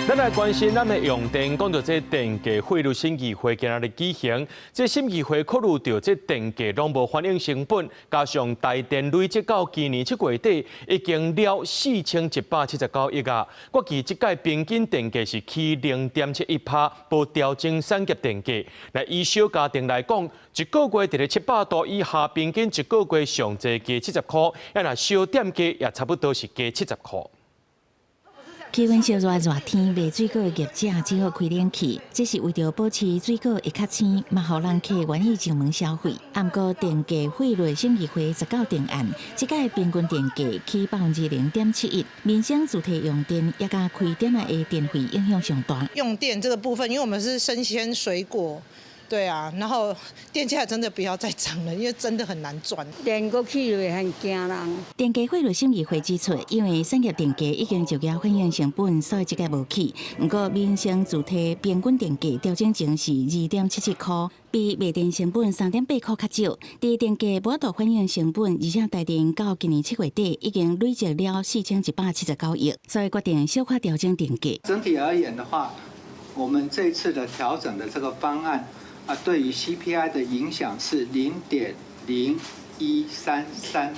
咱来关心咱的用电，讲到这电价汇率审议会今日举行，这审议会考虑到这电价拢无反映成本，加上台电累积到今年7月底已经了4179亿啊。国际这届平均电价是起0.71%，无调整产业电价。那以小家庭来讲，一个月伫咧700度以下，平均一个月上济加70块，那小店价也差不多是加70块。 气温烧热天，卖水果的业者只好开冷气，这是为着保持水果会较鲜，嘛互人客愿意上门消费。不过电价汇率审议会19定案，这届平均电价起0.71%，民生主题用电也甲开店的电费影响上大。用电这个部分，因为我们是生鲜水果。 对啊，然后电价真的不要再涨了，因为真的很难赚。电价起落很惊人。电价汇率审议会指出，因为产业电价已经就业反映成本，所以这届无起。不过民生主体平均电价调整前是2.77块，比卖电成本3.8块较少。第电价无度反映成本，而且台电到今年7月底已经累积了4179亿，所以决定小可调整电价。整体而言的话，我们这次的调整的这个方案。 对于 CPI 的影响是0.0133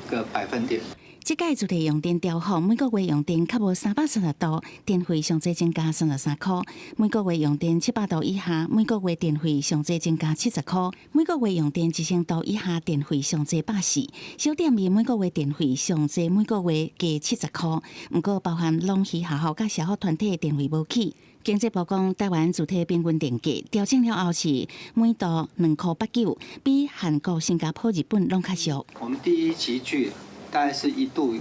个百分点。这届主题用电调幅，每个月用电较无330度，电费上最增加33块；每个月用电700度以下，每个月电费上最增加70块；每个月用电1000度以下，电费上最84。小店面每个月电费上最每个月加70块，不过包含农渔学校甲社福团体的电费无起。 经济部讲，台湾主体平均电价调整了后是每度2.89块，比韩国、新加坡、日本拢较俗。我们第一级距大概是1度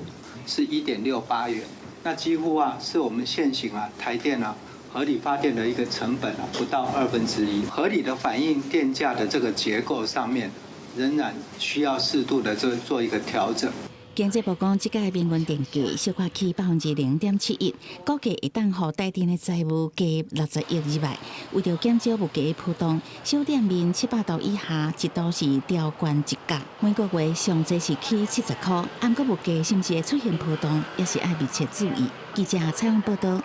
是1.68元，那几乎是我们现行台电合理发电的一个成本不到1/2，合理的反映电价的这个结构上面，仍然需要适度的做一个调整。 经济部讲，这届平均电价小可起0.71%，估计会当互台电的债务加60亿以外。为着减少物价的波动，小店面700度以下一度是调悬1角，每个月上最是起70块。不过物价是不是会出现波动，也是爱密切注意。记者采访报道。